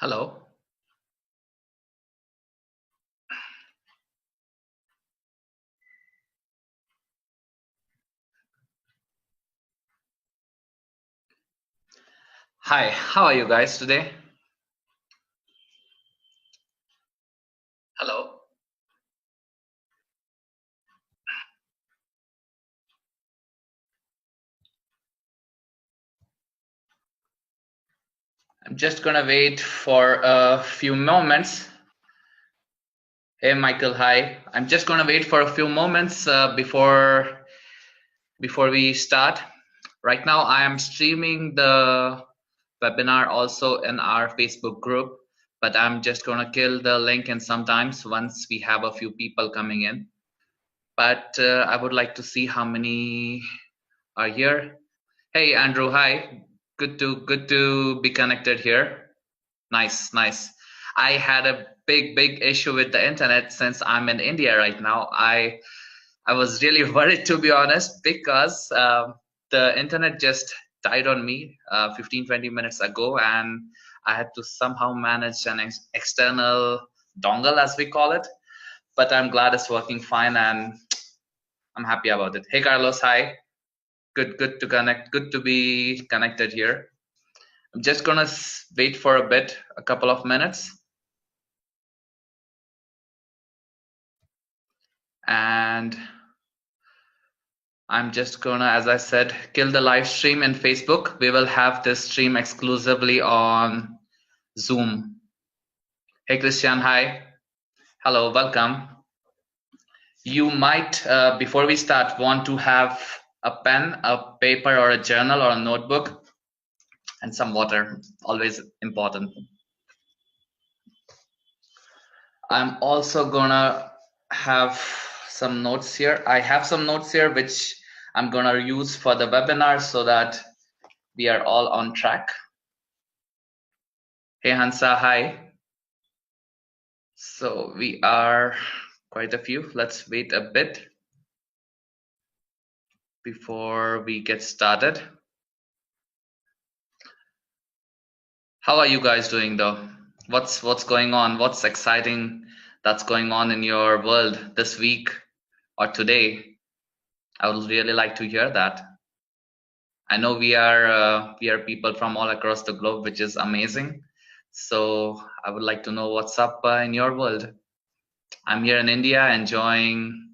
Hello. Hi, how are you guys today? Hello. I'm just gonna wait for a few moments. Hey, Michael, hi. I'm just gonna wait for a few moments before we start. Right now, I am streaming the webinar also in our Facebook group, but I'm just gonna kill the link and sometimes once we have a few people coming in. But I would like to see how many are here. Hey, Andrew, hi. Good to be connected here. Nice, nice. I had a big issue with the internet since I'm in India right now. I was really worried, to be honest, because the internet just died on me 15-20 minutes ago, and I had to somehow manage an external dongle, as we call it. But I'm glad it's working fine, and I'm happy about it. Hey, Carlos, hi. Good to connect. Good to be connected here. I'm just gonna wait for a bit, a couple of minutes, and I'm just gonna, as I said, kill the live stream in Facebook. We will have this stream exclusively on Zoom. Hey, Christian, hi. Hello, welcome. You might, before we start, want to have a pen, a paper, or a journal, or a notebook, and some water. Always important. I'm also gonna have some notes here. I have some notes here which I'm gonna use for the webinar so that we are all on track. Hey Hansa, hi. So we are quite a few. Let's wait a bit before we get started. How are you guys doing though? What's going on? What's exciting that's going on in your world this week or today? I would really like to hear that. I know we are people from all across the globe, which is amazing. So I would like to know what's up in your world. I'm here in India enjoying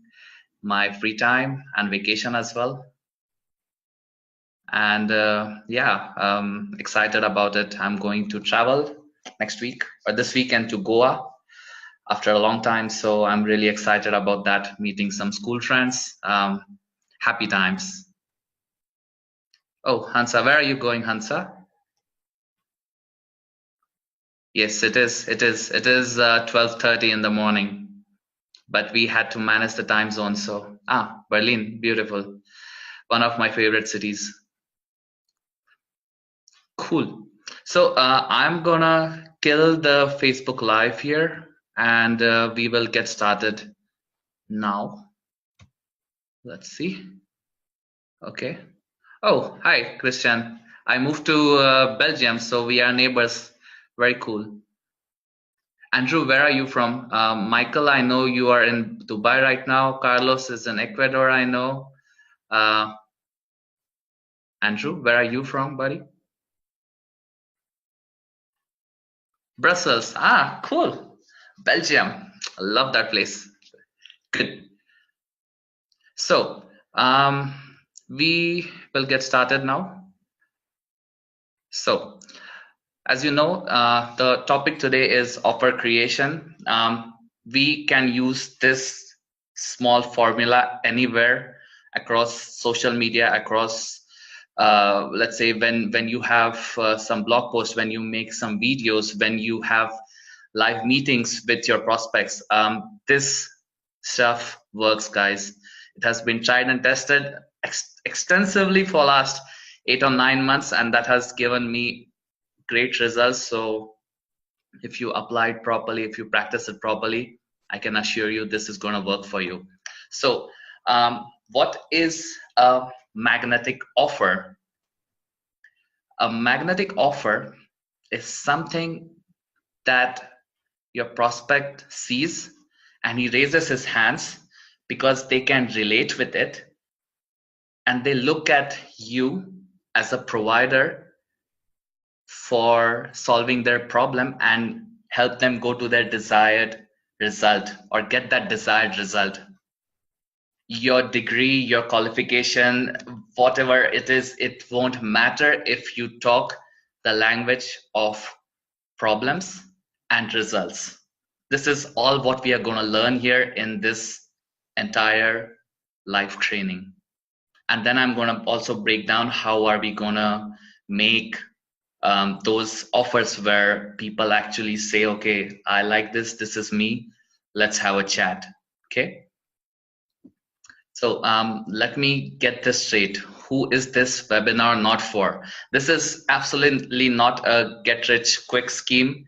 my free time and vacation as well. And yeah, excited about it. I'm going to travel next week or this weekend to Goa after a long time. So I'm really excited about that, meeting some school friends. Happy times. Oh, Hansa, where are you going, Hansa? Yes, it is. It is. It is 12:30 in the morning, but we had to manage the time zone. So, Berlin, beautiful. One of my favorite cities. Cool. So, I'm gonna kill the Facebook Live here, and we will get started now. Let's see. Okay. Oh, hi, Christian. I moved to Belgium, so we are neighbors. Very cool. Andrew, where are you from? Michael, I know you are in Dubai right now. Carlos is in Ecuador, I know. Uh, Andrew, where are you from, buddy? Brussels. Ah, cool. Belgium. I love that place. Good. So, we will get started now. So, as you know, the topic today is offer creation. We can use this small formula anywhere across social media, across let's say when you have some blog posts, when you make some videos, when you have live meetings with your prospects. This stuff works, guys. It has been tried and tested extensively for last 8 or 9 months, and that has given me great results. So if you apply it properly, if you practice it properly, I can assure you this is going to work for you. So what is a magnetic offer? A magnetic offer is something that your prospect sees, and he raises his hands because they can relate with it, and they look at you as a provider for solving their problem and help them go to their desired result or get that desired result. Your degree, your qualification, whatever it is, it won't matter if you talk the language of problems and results. This is all what we are going to learn here in this entire live training. And then I'm going to also break down how are we going to make those offers where people actually say, okay, I like this, this is me, let's have a chat. Okay. So let me get this straight. Who is this webinar not for? This is absolutely not a get rich quick scheme.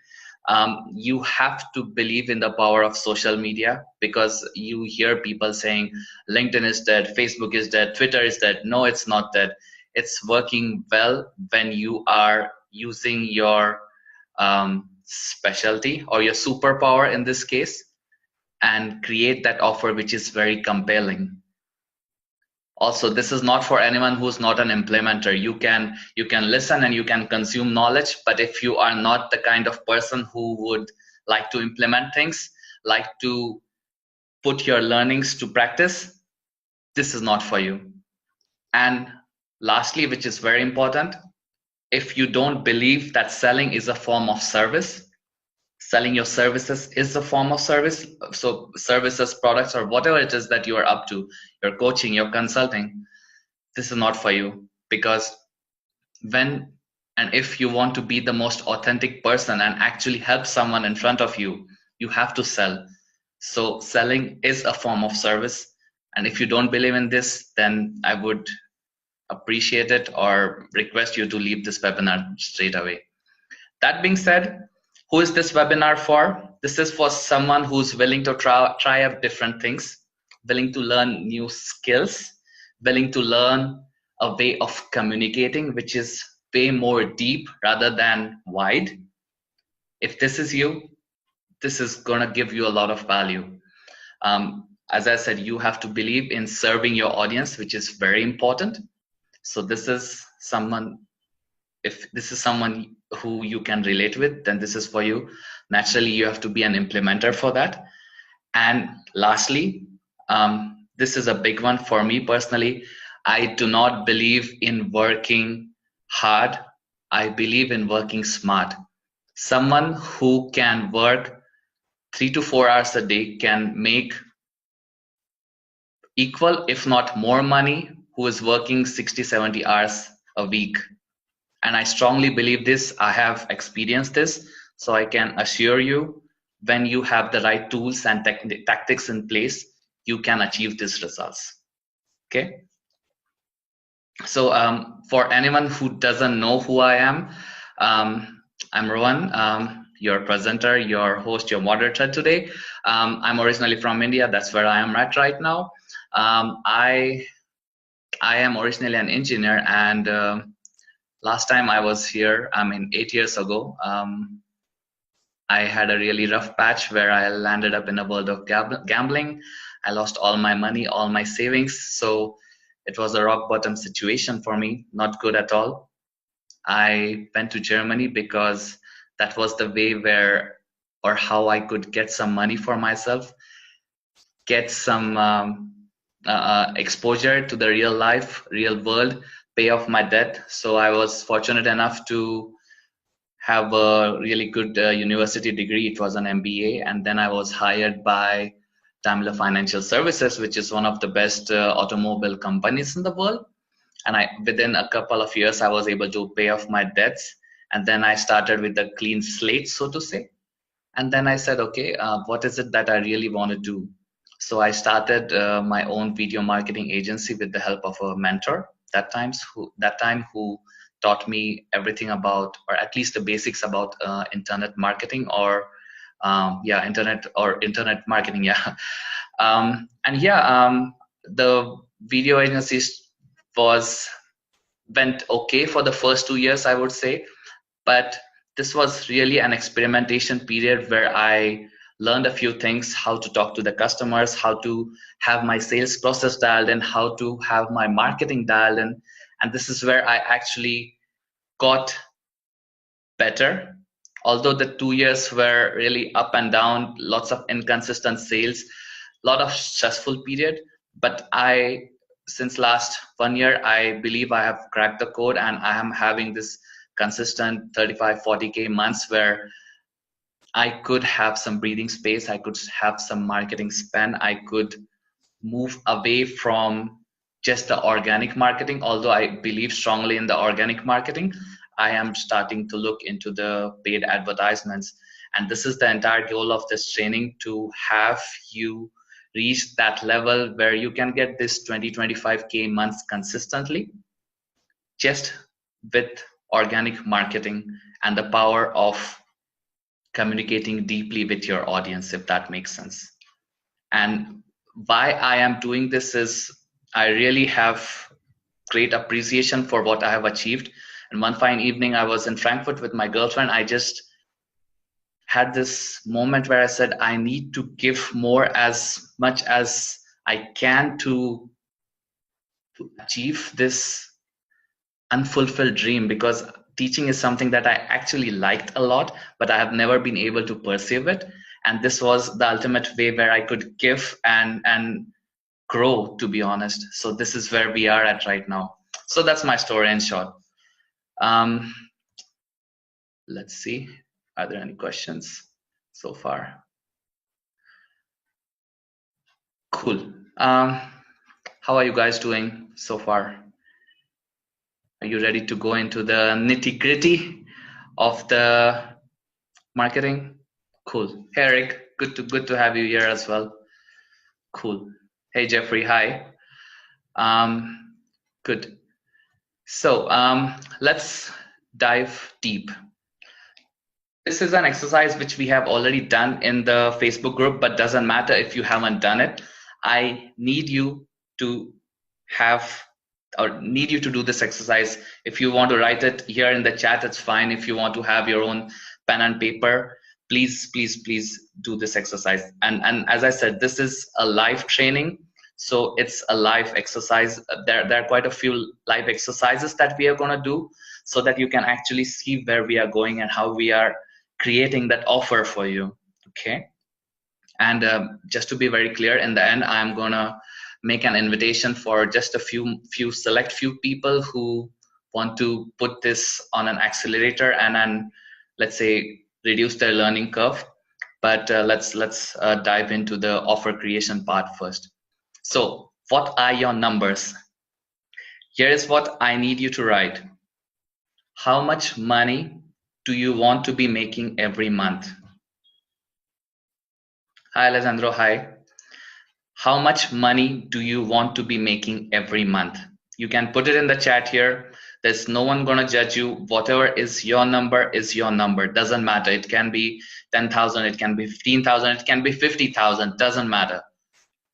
You have to believe in the power of social media, because you hear people saying LinkedIn is dead, Facebook is dead, Twitter is dead. No, it's not dead. It's working well when you are using your specialty or your superpower in this case, and create that offer which is very compelling. Also, this is not for anyone who's not an implementer. You can listen and you can consume knowledge, but if you are not the kind of person who would like to implement things, like to put your learnings to practice, this is not for you. And lastly, which is very important, if you don't believe that selling is a form of service, selling your services is a form of service, so services, products, or whatever it is that you are up to, your coaching, your consulting, this is not for you. Because when and if you want to be the most authentic person and actually help someone in front of you, you have to sell. So selling is a form of service, and if you don't believe in this, then I would appreciate it or request you to leave this webinar straight away. That being said, who is this webinar for? This is for someone who's willing to try out different things, willing to learn new skills, willing to learn a way of communicating which is way more deep rather than wide. If this is you, this is going to give you a lot of value. As I said, you have to believe in serving your audience, which is very important. So this is someone, if this is someone who you can relate with, then this is for you. Naturally, you have to be an implementer for that. And lastly, this is a big one for me personally. I do not believe in working hard. I believe in working smart. Someone who can work 3 to 4 hours a day can make equal, if not more money, who is working 60, 70 hours a week. And I strongly believe this. I have experienced this. So I can assure you, when you have the right tools and tactics in place, you can achieve these results. Okay. So for anyone who doesn't know who I am, I'm Rohan, your presenter, your host, your moderator today. I'm originally from India. That's where I am at right now. I am originally an engineer, and last time I was here, 8 years ago, I had a really rough patch where I landed up in a world of gambling. I lost all my money, all my savings. So it was a rock bottom situation for me, not good at all. I went to Germany because that was the way where or how I could get some money for myself, get some exposure to the real life, real world, pay off my debt. So I was fortunate enough to have a really good university degree. It was an MBA, and then I was hired by Daimler Financial Services, which is one of the best automobile companies in the world. And within a couple of years, I was able to pay off my debts, and then I started with a clean slate, so to say. And then I said, okay, what is it that I really want to do? So I started my own video marketing agency with the help of a mentor that time who taught me everything about, or at least the basics about internet marketing, or internet marketing. Yeah. The video agency went okay for the first 2 years, I would say, but this was really an experimentation period where I learned a few things: how to talk to the customers, how to have my sales process dialed in, how to have my marketing dialed in. And this is where I actually got better. Although the 2 years were really up and down, lots of inconsistent sales, lot of stressful period, but since last 1 year, I believe I have cracked the code, and I am having this consistent 35 40k months where I could have some breathing space, I could have some marketing spend, I could move away from just the organic marketing. Although I believe strongly in the organic marketing, I am starting to look into the paid advertisements. And this is the entire goal of this training, to have you reach that level where you can get this 20-25k months consistently, just with organic marketing and the power of communicating deeply with your audience, if that makes sense. And why I am doing this is I really have great appreciation for what I have achieved. And one fine evening, I was in Frankfurt with my girlfriend. I just had this moment where I said, I need to give more, as much as I can, to achieve this unfulfilled dream, because teaching is something that I actually liked a lot, but I have never been able to perceive it. And this was the ultimate way where I could give and grow, to be honest. So this is where we are at right now. So that's my story in short. Let's see, are there any questions so far? Cool. How are you guys doing so far? Are you ready to go into the nitty-gritty of the marketing? Cool. Hey Eric, good to have you here as well. Cool. Hey Jeffrey, hi. Good. So let's dive deep. This is an exercise which we have already done in the Facebook group, but doesn't matter if you haven't done it. I need you to do this exercise. If you want to write it here in the chat, it's fine. If you want to have your own pen and paper, please do this exercise. And as I said, this is a live training, so it's a live exercise. There are quite a few live exercises that we are going to do, so that you can actually see where we are going and how we are creating that offer for you. Okay. And just to be very clear, in the end, I'm gonna make an invitation for just a few select people who want to put this on an accelerator and then, let's say, reduce their learning curve. But let's dive into the offer creation part first. So what are your numbers? Here is what I need you to write. How much money do you want to be making every month? Hi Alessandro, hi. How much money do you want to be making every month? You can put it in the chat here. There's no one gonna judge you. Whatever is your number is your number. Doesn't matter. It can be 10,000, it can be 15,000, it can be 50,000. Doesn't matter.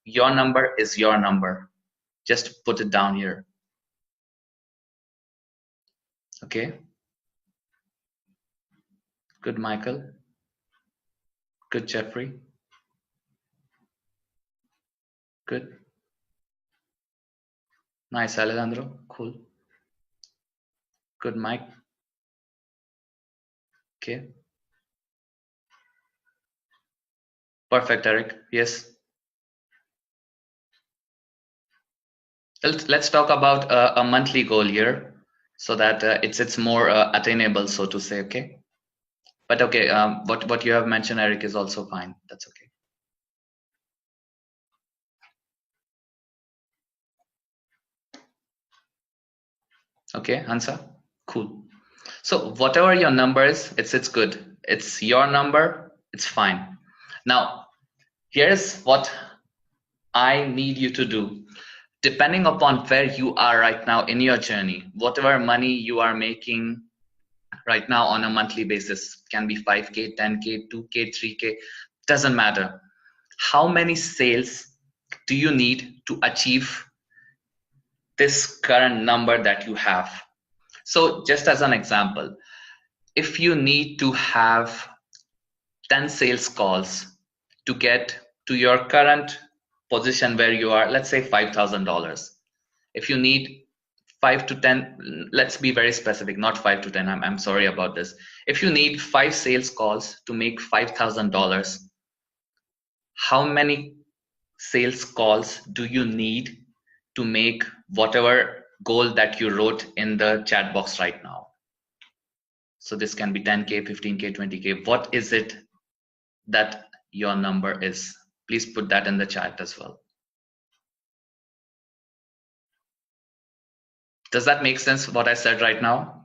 Your number is your number. Just put it down here. Okay. Good, Michael. Good, Jeffrey. Good. Nice, Alejandro. Cool. Good, Mike. Okay. Perfect, Eric. Yes. Let's talk about a monthly goal here, so that it's more attainable, so to say. Okay. But okay, what you have mentioned, Eric, is also fine. That's okay. Okay, Hansa. Cool. So whatever your number is, it's good. It's your number. It's fine. Now, here's what I need you to do. Depending upon where you are right now in your journey, whatever money you are making right now on a monthly basis, can be 5K, 10K, 2K, 3K, doesn't matter. How many sales do you need to achieve this current number that you have? So just as an example, if you need to have 10 sales calls to get to your current position where you are, let's say $5,000. If you need 5 to 10, let's be very specific, not 5 to 10, I'm sorry about this. If you need 5 sales calls to make $5,000, how many sales calls do you need to make whatever goal that you wrote in the chat box right now? So this can be 10K, 15K, 20K. What is it that your number is? Please put that in the chat as well. Does that make sense what I said right now?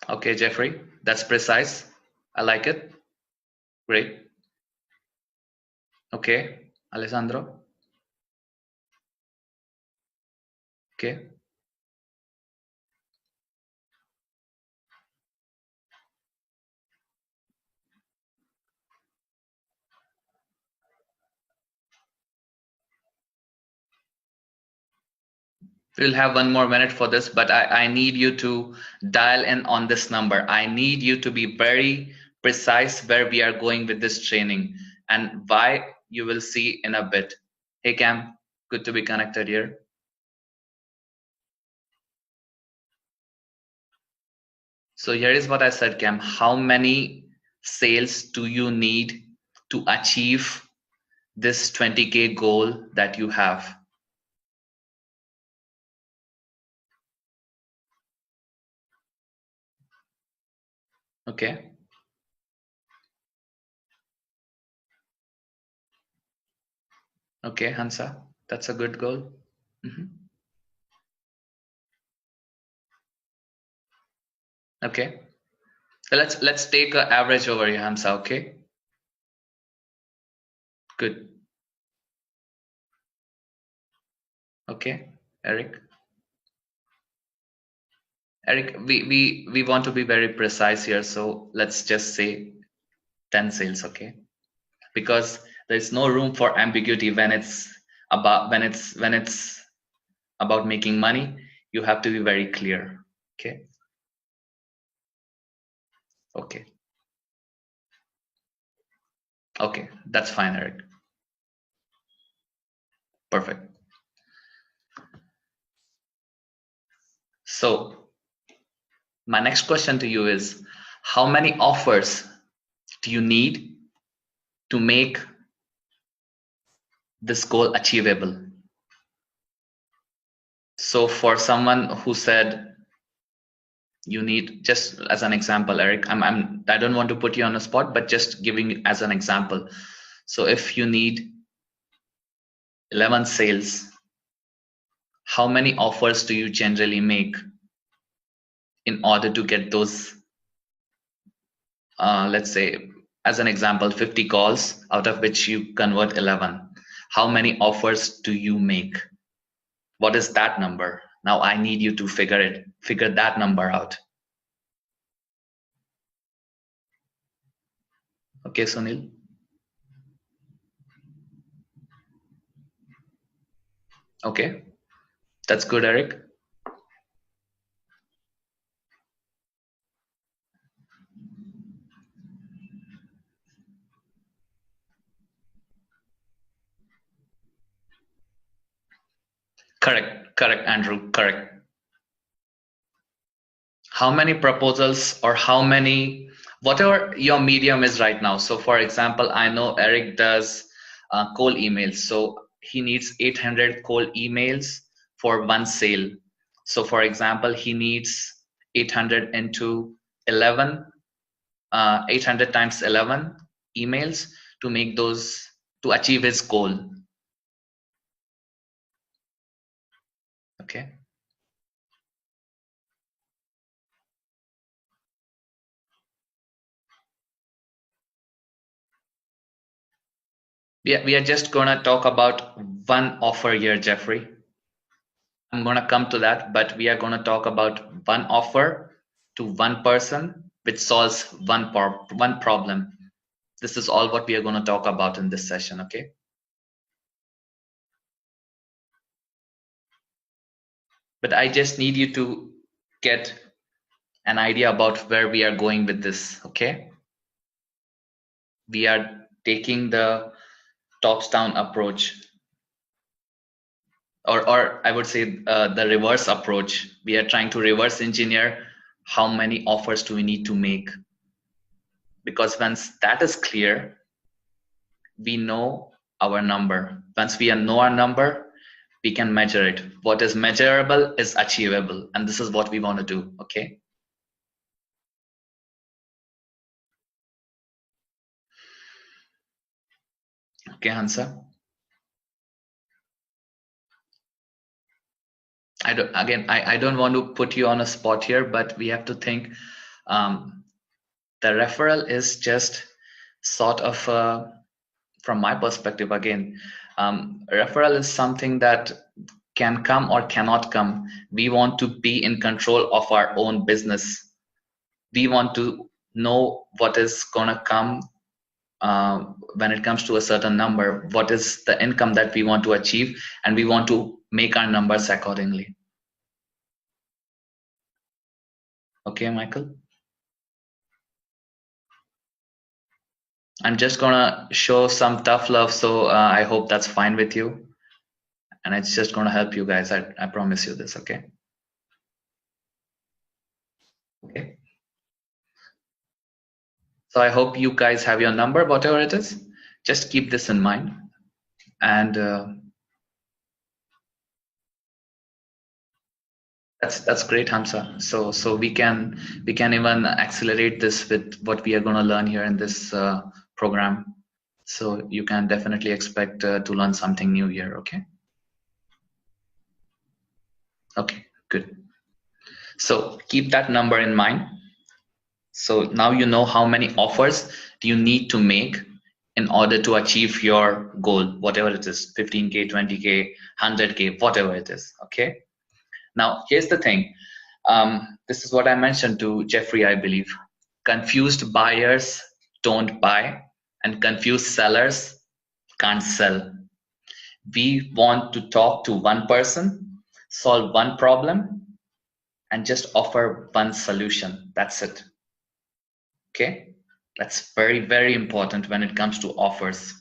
Okay, Jeffrey, that's precise. I like it. Great. Okay, Alessandro. Okay. We'll have 1 more minute for this, but I need you to dial in on this number. I need you to be very precise where we are going with this training and why you will see in a bit. Hey, Cam, good to be connected here. So here is what I said, Cam. How many sales do you need to achieve this 20K goal that you have? Okay. Okay, Hansa, that's a good goal. Okay. So let's take an average over here, Hansa. Okay. Good. Okay, Eric. Eric, we want to be very precise here, so let's just say 10 sales, okay? Because there's no room for ambiguity when it's about about making money. You have to be very clear. Okay. Okay. Okay, that's fine, Eric. Perfect. So my next question to you is, how many offers do you need to make this goal achievable? So for someone who said you need, just as an example, Eric, I don't want to put you on a spot, but just giving as an example. So if you need 11 sales, how many offers do you generally make in order to get those, let's say, as an example, 50 calls, out of which you convert 11? How many offers do you make? What is that number? Now I need you to figure that number out. Okay, Sunil. Okay, that's good, Eric. Correct, Andrew, correct. How many proposals or how many, whatever your medium is right now. So for example, I know Eric does cold emails. So he needs 800 cold emails for one sale. So for example, he needs 800 into 11, 800 times 11 emails to make those, to achieve his goal. Okay. We are just gonna talk about one offer here, Jeffrey. I'm gonna come to that, but we are gonna talk about one offer to one person which solves one problem. This is all what we are going to talk about in this session, okay? But I just need you to get an idea about where we are going with this, okay? We are taking the tops down approach, or I would say the reverse approach. We are trying to reverse engineer how many offers do we need to make, because once that is clear, we know our number. Once we know our number, we can measure it. What is measurable is achievable, and this is what we want to do, okay? Okay, Hansa. I don't want to put you on a spot here, but we have to think. The referral is just sort of, from my perspective, again, referral is something that can come or cannot come. We want to be in control of our own business. We want to know what is gonna come when it comes to a certain number, what is the income that we want to achieve, and we want to make our numbers accordingly. Okay, Michael? I'm just gonna show some tough love, so I hope that's fine with you. And it's just gonna help you guys. I promise you this, okay? Okay. So I hope you guys have your number, whatever it is. Just keep this in mind. And that's great, Hamza. So we can even accelerate this with what we are gonna learn here in this program. So you can definitely expect to learn something new here, okay? Okay, good. So keep that number in mind. So now you know how many offers do you need to make in order to achieve your goal, whatever it is, 15K, 20K, 100K, whatever it is, okay? Now, here's the thing. This is what I mentioned to Jeffrey, I believe. Confused buyers don't buy, and confused sellers can't sell. We want to talk to one person, solve one problem, and just offer one solution. That's it. Okay? That's very, very important when it comes to offers.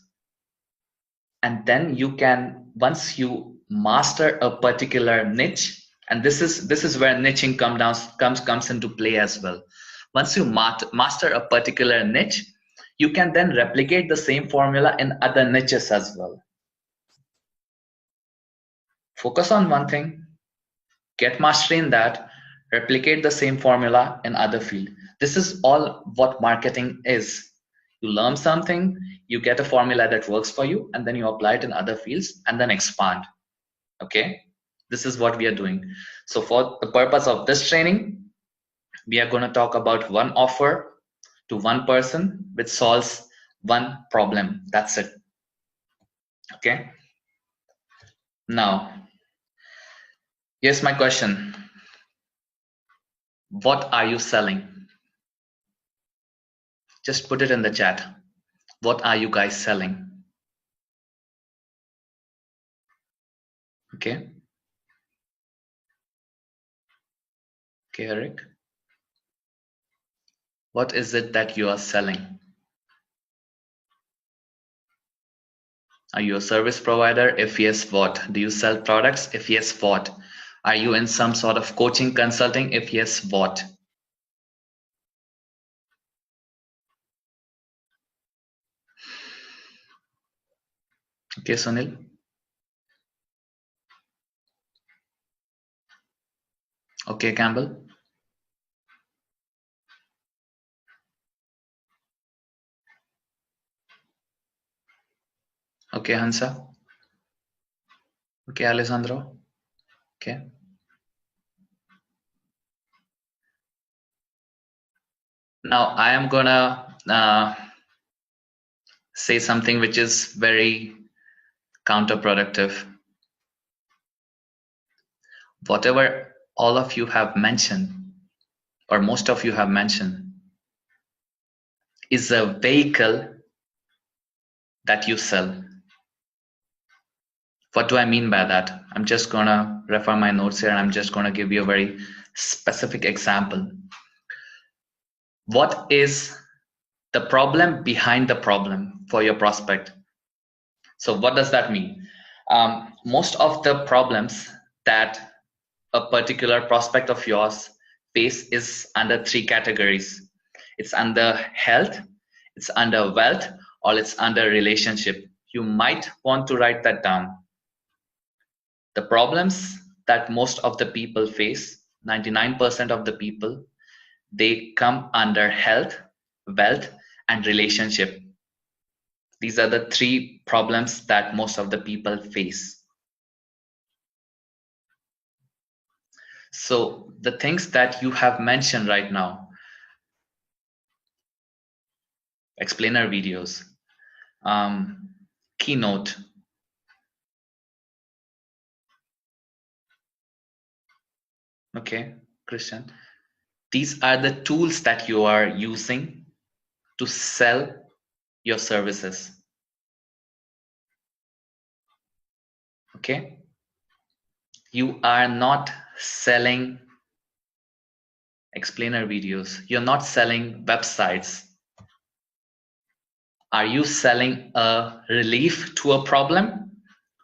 And then you can, once you master a particular niche, and this is where niching comes into play as well. Once you master a particular niche, you can then replicate the same formula in other niches as well. Focus on one thing, get mastery in that, replicate the same formula in other field. This is all what marketing is. You learn something, you get a formula that works for you, and then you apply it in other fields and then expand. Okay, this is what we are doing. So for the purpose of this training, we are going to talk about one offer to one person which solves one problem. That's it. Okay, now here's my question. What are you selling? Just put it in the chat. What are you guys selling? Okay. Okay, Eric. What is it that you are selling? Are you a service provider? If yes, what? Do you sell products? If yes, what? Are you in some sort of coaching, consulting? If yes, what? Okay, Sunil. Okay, Campbell. Okay, Hansa. Okay, Alessandro. Okay. Now I am gonna say something which is very counterproductive. Whatever all of you have mentioned, or most of you have mentioned, is a vehicle that you sell. What do I mean by that? I'm just gonna refer my notes here and I'm just gonna give you a very specific example. What is the problem behind the problem for your prospect? So what does that mean? Most of the problems that a particular prospect of yours face is under three categories. It's under health, it's under wealth, or it's under relationship. You might want to write that down. The problems that most of the people face, 99% of the people, they come under health, wealth, and relationship. These are the three problems that most of the people face. So the things that you have mentioned right now, explainer videos, keynote, okay, Christian, these are the tools that you are using to sell your services. Okay, you are not selling explainer videos, you're not selling websites. Are you selling a relief to a problem,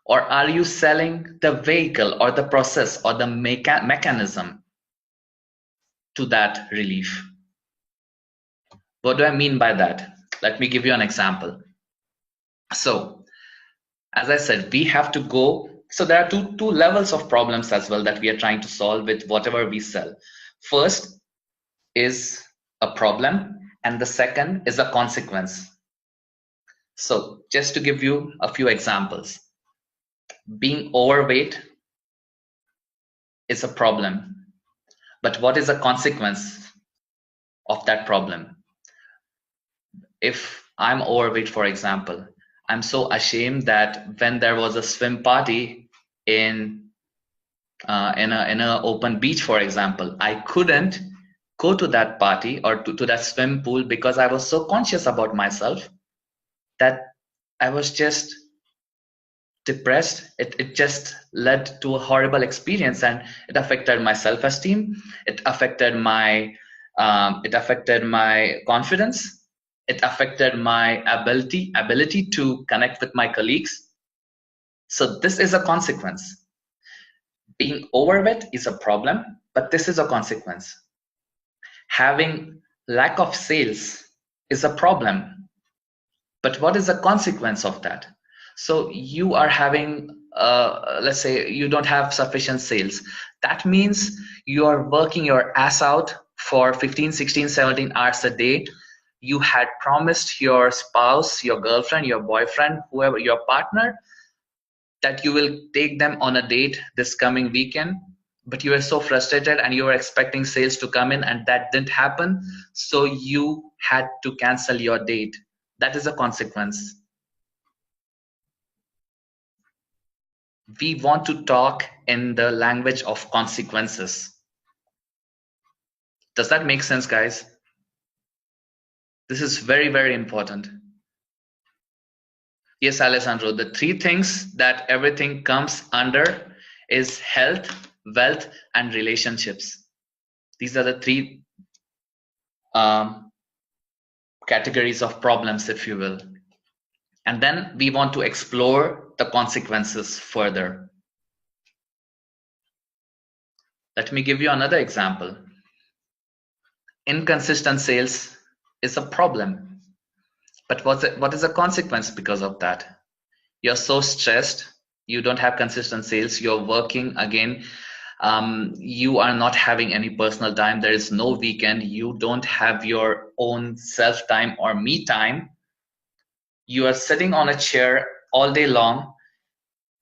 or are you selling the vehicle or the process or the mechanism to that relief? What do I mean by that? Let me give you an example. So as I said, we have to go, so there are two levels of problems as well that we are trying to solve with whatever we sell. First is a problem and the second is a consequence. So just to give you a few examples, being overweight is a problem, but what is a consequence of that problem? If I'm overweight, for example, I'm so ashamed that when there was a swim party in a open beach, for example, I couldn't go to that party or to that swim pool because I was so conscious about myself that I was just depressed. It just led to a horrible experience, and it affected my self-esteem. It affected my confidence. It affected my ability to connect with my colleagues. So this is a consequence. Being overweight is a problem, but this is a consequence. Having lack of sales is a problem, but what is the consequence of that? So you are having, let's say you don't have sufficient sales. That means you are working your ass out for 15, 16, 17 hours a day. You had promised your spouse, your girlfriend, your boyfriend, whoever, your partner, that you will take them on a date this coming weekend, but you were so frustrated and you were expecting sales to come in and that didn't happen, so you had to cancel your date. That is a consequence. We want to talk in the language of consequences. Does that make sense, guys? This is very, very important. Yes, Alessandro, the three things that everything comes under is health, wealth, and relationships. These are the three categories of problems, if you will. And then we want to explore the consequences further. Let me give you another example. Inconsistent sales is a problem, but what is the consequence because of that? You're so stressed, you don't have consistent sales, you're working again, you are not having any personal time, there is no weekend, you don't have your own self time or me time. You are sitting on a chair all day long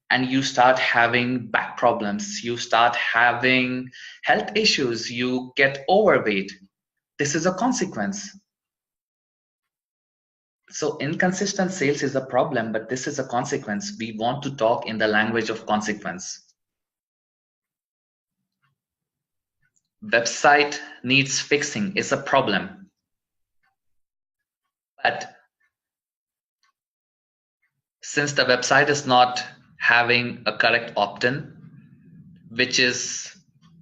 and you start having back problems, you start having health issues, you get overweight. This is a consequence. So inconsistent sales is a problem, but this is a consequence. We want to talk in the language of consequence. Website needs fixing is a problem, but since the website is not having a correct opt-in, which is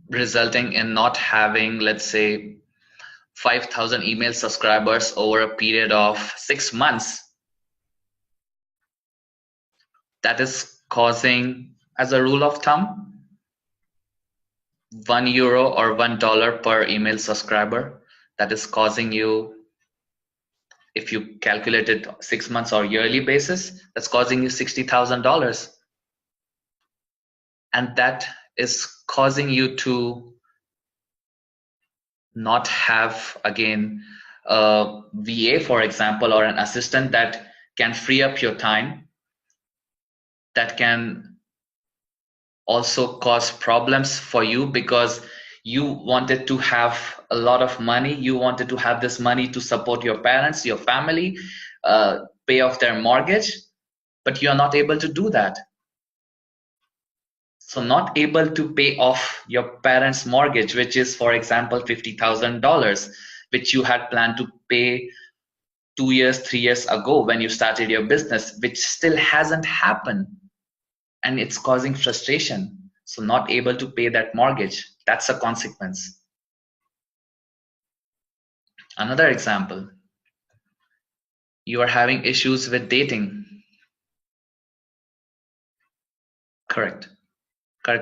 resulting in not having, let's say, 5,000 email subscribers over a period of 6 months, that is causing, as a rule of thumb, €1 or $1 per email subscriber. That is causing you, if you calculate it 6 months or yearly basis, that's causing you $60,000. And that is causing you to not have, again, a VA, for example, or an assistant that can free up your time, that can also cause problems for you because you wanted to have a lot of money. You wanted to have this money to support your parents, your family, pay off their mortgage, but you're not able to do that. So not able to pay off your parents' mortgage, which is, for example, $50,000, which you had planned to pay 2 years, 3 years ago when you started your business, which still hasn't happened. And it's causing frustration. So not able to pay that mortgage, that's a consequence. Another example, you are having issues with dating. Correct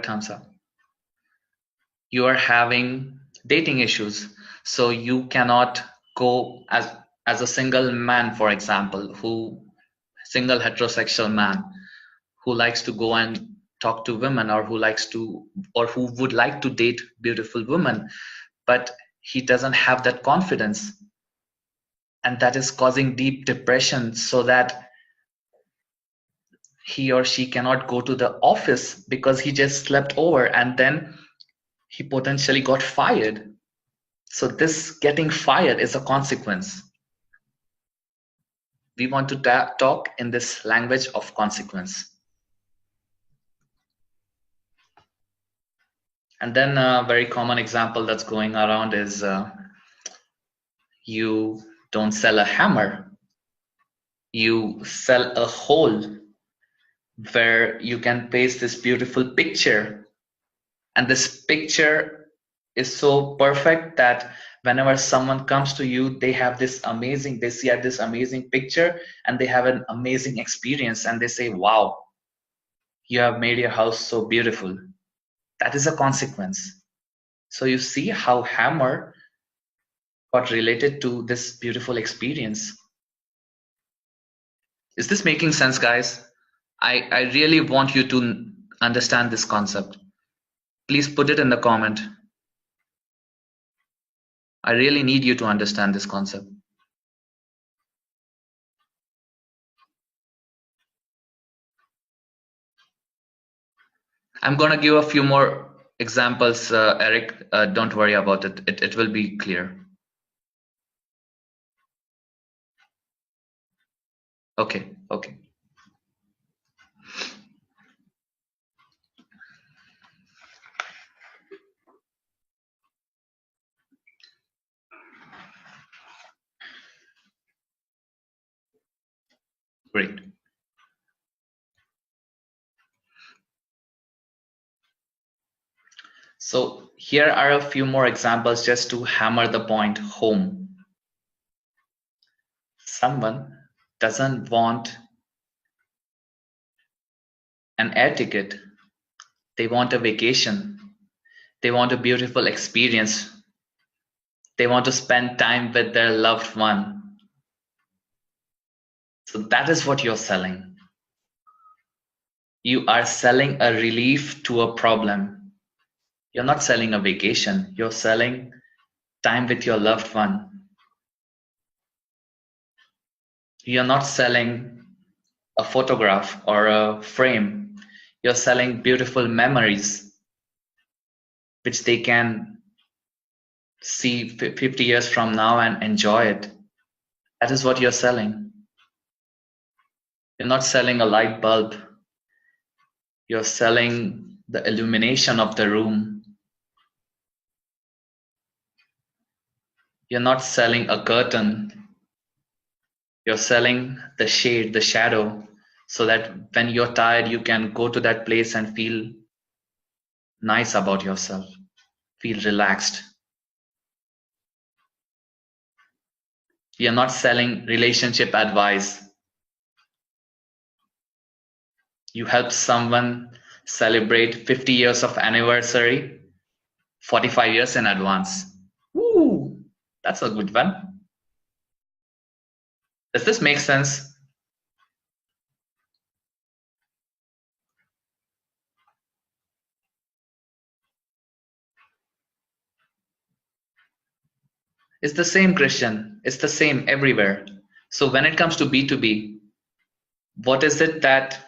answer. You are having dating issues, so you cannot go as a single man, for example, single heterosexual man who likes to go and talk to women, or who would like to date beautiful women, but he doesn't have that confidence, and that is causing deep depression, so that he or she cannot go to the office because he just slept over and then he potentially got fired. So this getting fired is a consequence. We want to talk in this language of consequence. And then a very common example that's going around is you don't sell a hammer, you sell a hole where you can paste this beautiful picture, and this picture is so perfect that whenever someone comes to you, they see this amazing picture and they have an amazing experience, and they say, wow, you have made your house so beautiful. That is a consequence. So you see how hammer got related to this beautiful experience. Is this making sense, guys? I really want you to understand this concept. Please put it in the comment. I really need you to understand this concept. I'm going to give a few more examples, Eric. Don't worry about it. It will be clear. Okay. Great. So here are a few more examples just to hammer the point home. Someone doesn't want an air ticket. They want a vacation. They want a beautiful experience. They want to spend time with their loved one. So that is what you're selling. You are selling a relief to a problem. You're not selling a vacation. You're selling time with your loved one. You're not selling a photograph or a frame. You're selling beautiful memories which they can see 50 years from now and enjoy it. That is what you're selling. You're not selling a light bulb. You're selling the illumination of the room. You're not selling a curtain. You're selling the shade, the shadow, so that when you're tired, you can go to that place and feel nice about yourself, feel relaxed. You're not selling relationship advice. You help someone celebrate 50 years of anniversary 45 years in advance. Ooh, that's a good one. Does this make sense? It's the same, Christian. It's the same everywhere. So when it comes to B2B, what is it that,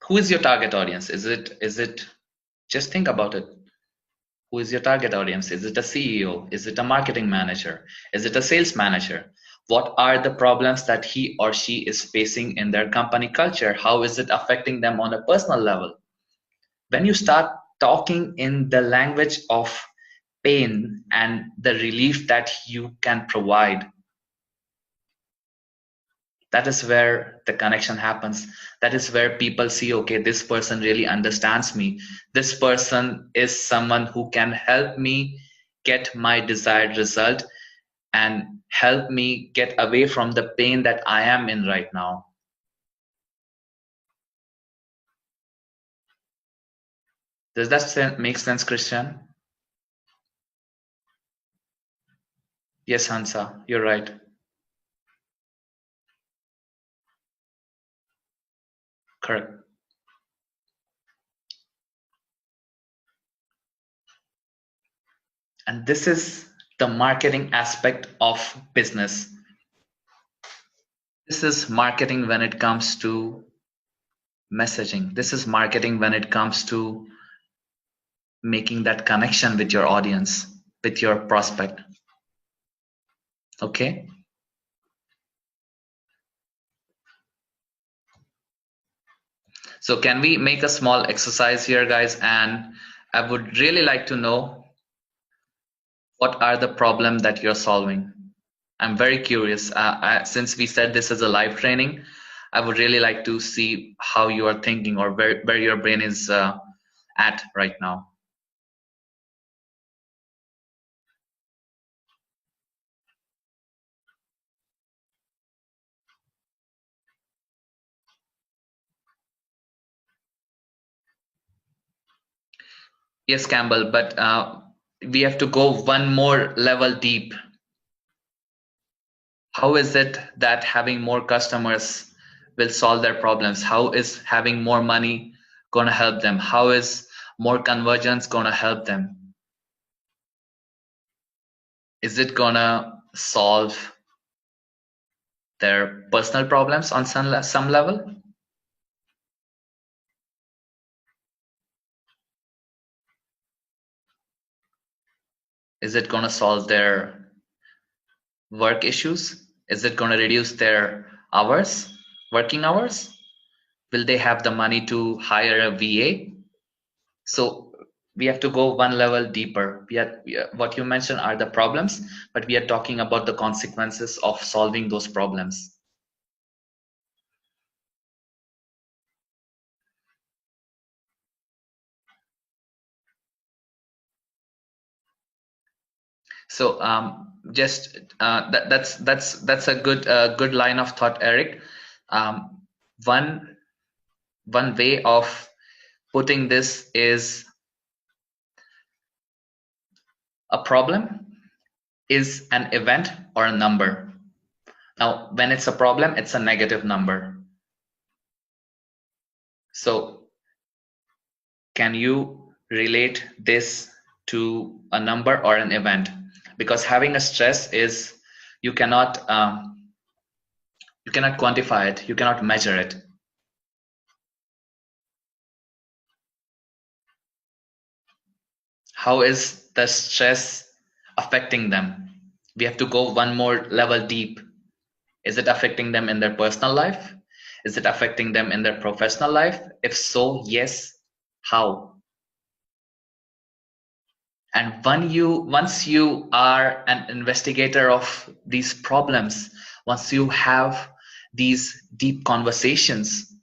who is your target audience? Is it just think about it. Who is your target audience? Is it a CEO? Is it a marketing manager? Is it a sales manager? What are the problems that he or she is facing in their company culture? How is it affecting them on a personal level? When you start talking in the language of pain and the relief that you can provide, that is where the connection happens. That is where people see, okay, this person really understands me. This person is someone who can help me get my desired result and help me get away from the pain that I am in right now. Does that make sense, Christian? Yes, Hansa, you're right. Correct. And this is the marketing aspect of business. This is marketing when it comes to messaging. This is marketing when it comes to making that connection with your audience, with your prospect. Okay. So can we make a small exercise here, guys? And I would really like to know, what are the problems that you're solving? I'm very curious. Since we said this is a live training, I would really like to see how you are thinking, or where your brain is at right now. Yes, Campbell, but we have to go one more level deep. How is it that having more customers will solve their problems? How is having more money going to help them? How is more convergence going to help them? Is it going to solve their personal problems on some level? Is it going to solve their work issues? Is it going to reduce their hours, working hours? Will they have the money to hire a VA? So we have to go one level deeper. What you mentioned are the problems, but we are talking about the consequences of solving those problems. So just that's a good line of thought, Eric. Um, one one way of putting this is, a problem is an event or a number. Now, when it's a problem, it's a negative number. So can you relate this to a number or an event? Because having a stress is, you cannot quantify it, you cannot measure it. How is the stress affecting them? We have to go one more level deep. Is it affecting them in their personal life? Is it affecting them in their professional life? If so, yes, how? And once you are an investigator of these problems, once you have these deep conversations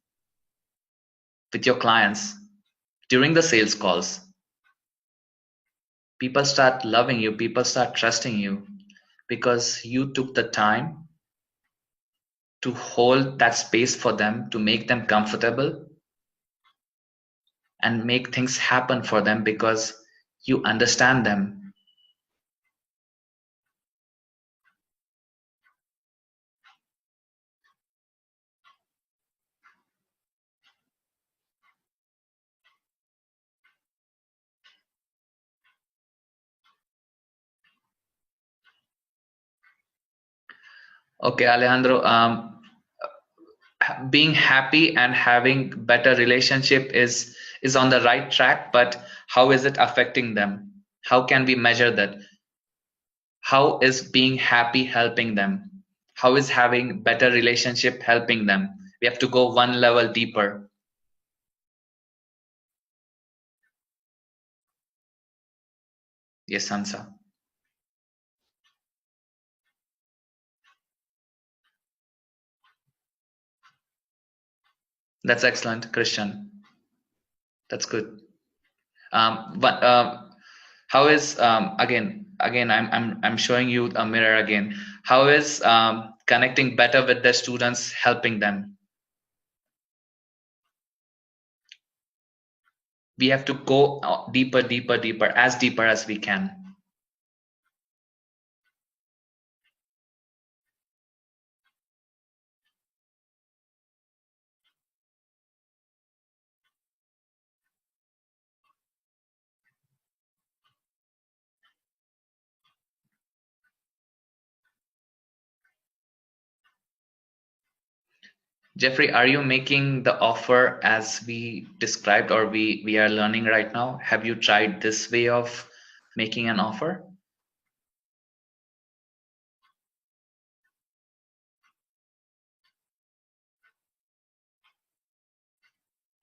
with your clients during the sales calls, people start loving you, people start trusting you because you took the time to hold that space for them, to make them comfortable and make things happen for them because you understand them. Okay, Alejandro, being happy and having better relationship is on the right track, but how is it affecting them? How can we measure that? How is being happy helping them? How is having better relationship helping them? We have to go one level deeper. Yes, Hansa. That's excellent, Christian. That's good. But how is again I'm showing you a mirror again. How is connecting better with the students helping them? We have to go deeper, deeper, deeper, as deeper as we can. Jeffrey, are you making the offer as we described or we are learning right now? Have you tried this way of making an offer?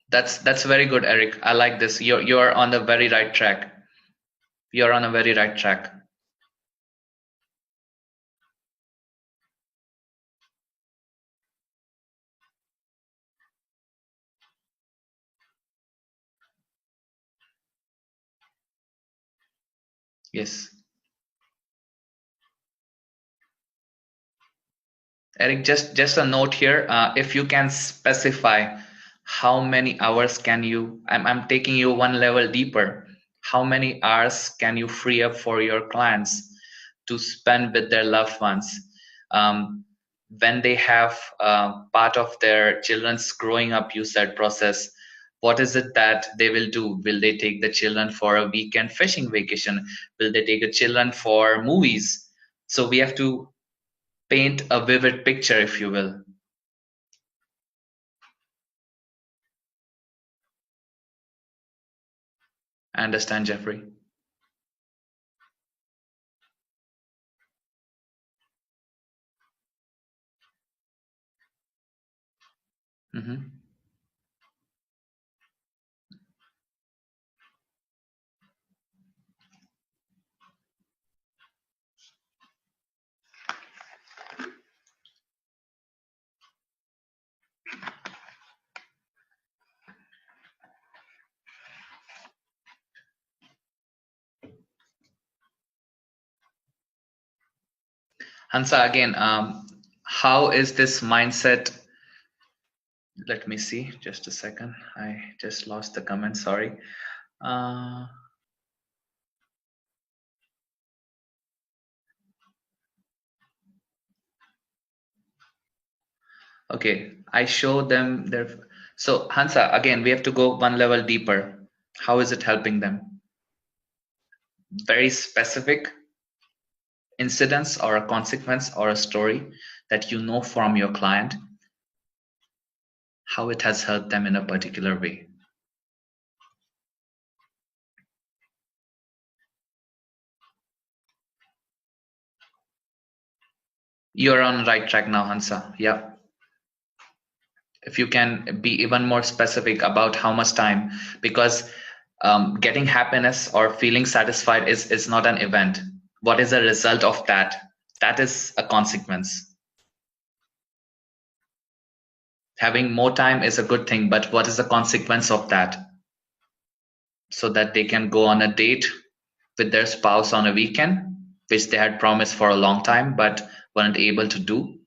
That's very good, Eric. I like this. You're on the very right track. You're on a very right track. Yes. Eric, just a note here. If you can specify how many hours can you, I'm taking you one level deeper. How many hours can you free up for your clients to spend with their loved ones when they have part of their children's growing up, you said, process? What is it that they will do? Will they take the children for a weekend fishing vacation? Will they take the children for movies? So we have to paint a vivid picture, if you will. I understand, Jeffrey. Hmm. Hansa, again, how is this mindset? Let me see, just a second. I just lost the comment, sorry. Uh, okay, I show them their. So, Hansa, again, we have to go one level deeper. How is it helping them? Very specific incidents or a consequence or a story that you know from your client, how it has helped them in a particular way. You're on the right track now, Hansa. Yeah. If you can be even more specific about how much time, because getting happiness or feeling satisfied is not an event. What is the result of that? That is a consequence. Having more time is a good thing, but what is the consequence of that? So that they can go on a date with their spouse on a weekend, which they had promised for a long time but weren't able to do.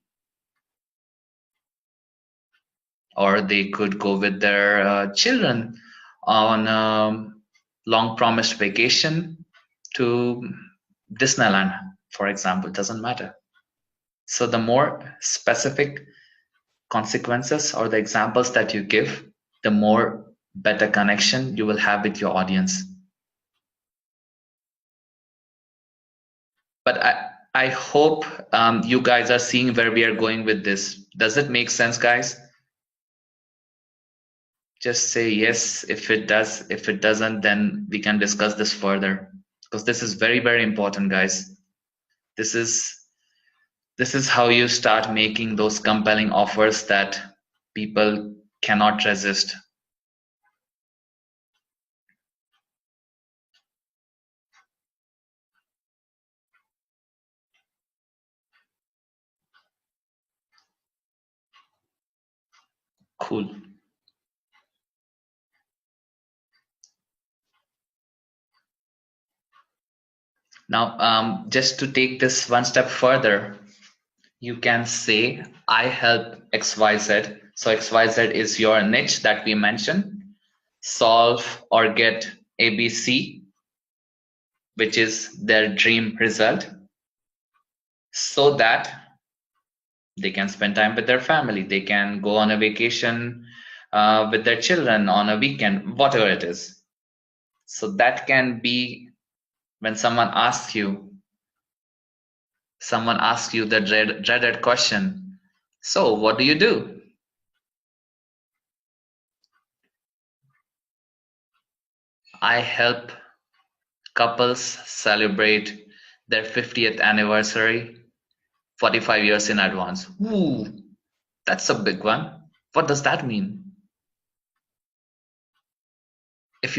Or they could go with their children on a long promised vacation to Disneyland, for example. It doesn't matter. So the more specific consequences or the examples that you give, the more better connection you will have with your audience. But I hope you guys are seeing where we are going with this. Does it make sense, guys? Just say yes if it does. If it doesn't, then we can discuss this further, because this is very, very important, guys. This is how you start making those compelling offers that people cannot resist. Cool. Now, just to take this one step further, you can say, I help XYZ. So XYZ is your niche that we mentioned. Solve or get ABC, which is their dream result, so that they can spend time with their family. They can go on a vacation with their children on a weekend, whatever it is. So that can be when someone asks you the dreaded question, so what do you do? I help couples celebrate their 50th anniversary 45 years in advance. Ooh, that's a big one. What does that mean? If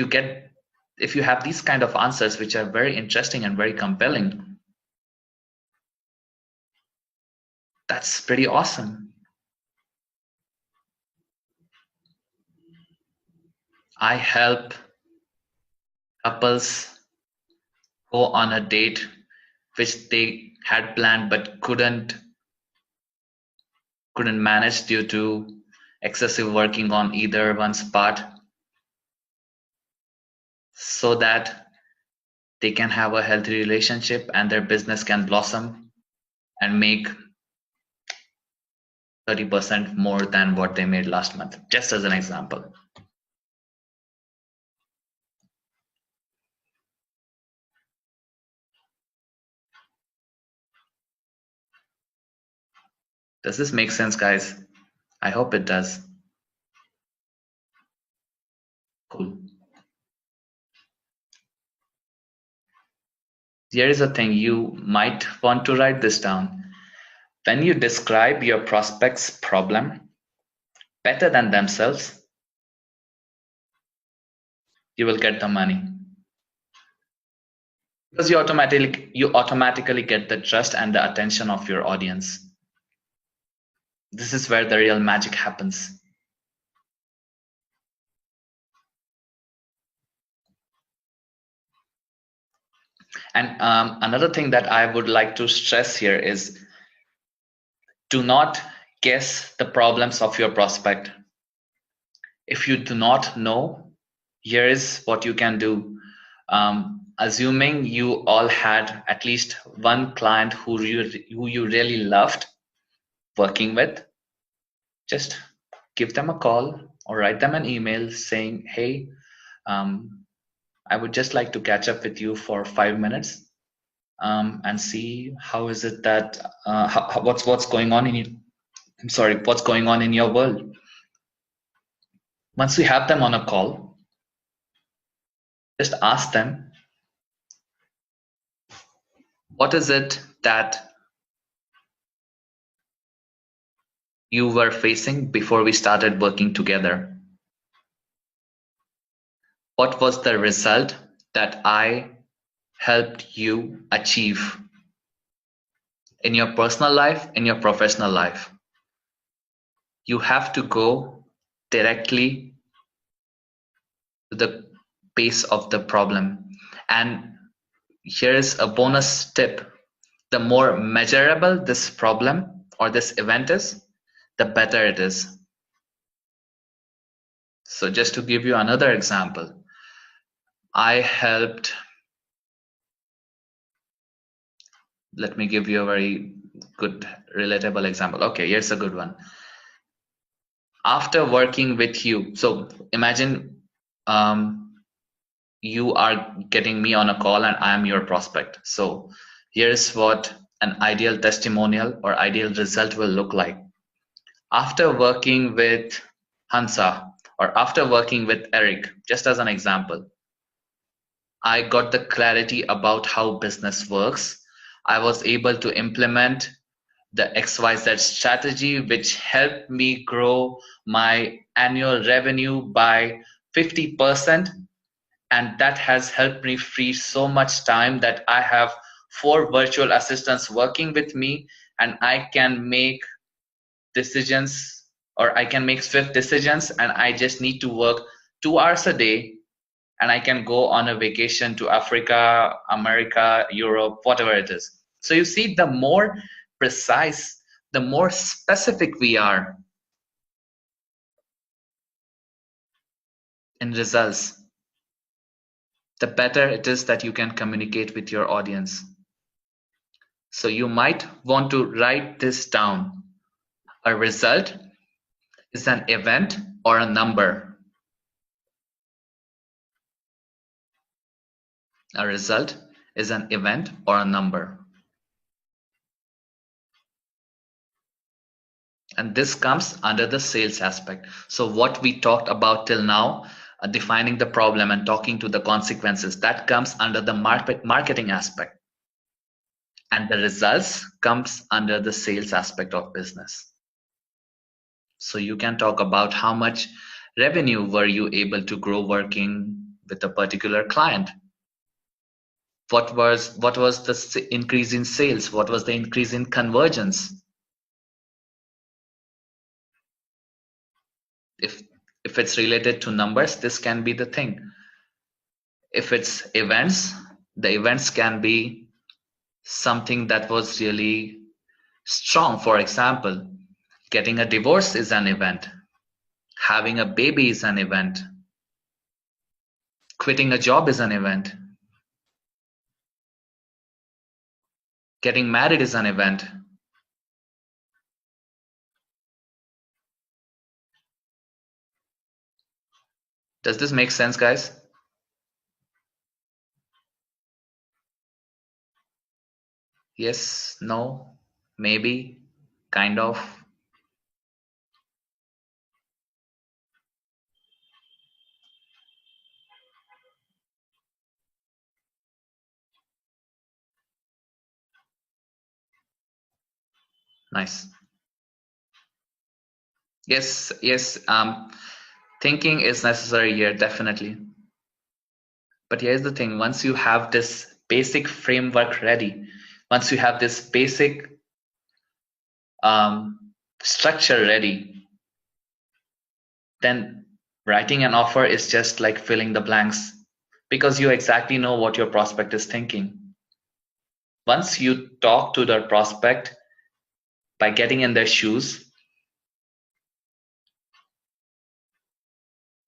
you have these kind of answers, which are very interesting and very compelling, that's pretty awesome. I help couples go on a date which they had planned but couldn't manage due to excessive working on either one's part, so that they can have a healthy relationship and their business can blossom and make 30% more than what they made last month, just as an example. Does this make sense, guys? I hope it does. Cool. Here is a thing, you might want to write this down. When you describe your prospect's problem better than themselves, you will get the money. Because you automatically get the trust and the attention of your audience. This is where the real magic happens. And another thing that I would like to stress here is, do not guess the problems of your prospect. If you do not know, here is what you can do. Assuming you all had at least one client who you really loved working with, just give them a call or write them an email saying, hey, I would just like to catch up with you for 5 minutes and see how is it that what's going on in you. I'm sorry, what's going on in your world. Once we have them on a call, just ask them, what is it that you were facing before we started working together? What was the result that I helped you achieve in your personal life, in your professional life? You have to go directly to the base of the problem. And here's a bonus tip. The more measurable this problem or this event is, the better it is. So just to give you another example, I helped, let me give you a very good relatable example. Okay, here's a good one. After working with you, so imagine you are getting me on a call and I am your prospect. So here's what an ideal testimonial or ideal result will look like. After working with Hansa or after working with Eric, just as an example, I got the clarity about how business works. I was able to implement the XYZ strategy, which helped me grow my annual revenue by 50%. And that has helped me free so much time that I have 4 virtual assistants working with me, and I can make decisions, or I can make swift decisions, and I just need to work 2 hours a day, and I can go on a vacation to Africa, America, Europe, whatever it is. So you see, the more precise, the more specific we are in results, the better it is that you can communicate with your audience. So you might want to write this down. A result is an event or a number. A result is an event or a number. And this comes under the sales aspect. So what we talked about till now, defining the problem and talking to the consequences, that comes under the marketing aspect. And the results comes under the sales aspect of business. So you can talk about how much revenue were you able to grow working with a particular client. What was the increase in sales? What was the increase in conversions? If it's related to numbers, this can be the thing. If it's events, the events can be something that was really strong. For example, getting a divorce is an event. Having a baby is an event. Quitting a job is an event. Getting married is an event. Does this make sense, guys? Yes, no, maybe, kind of. Nice. Yes, yes. Thinking is necessary here, definitely. But here's the thing, once you have this basic framework ready, once you have this basic structure ready, then writing an offer is just like filling the blanks because you exactly know what your prospect is thinking. Once you talk to the prospect by getting in their shoes,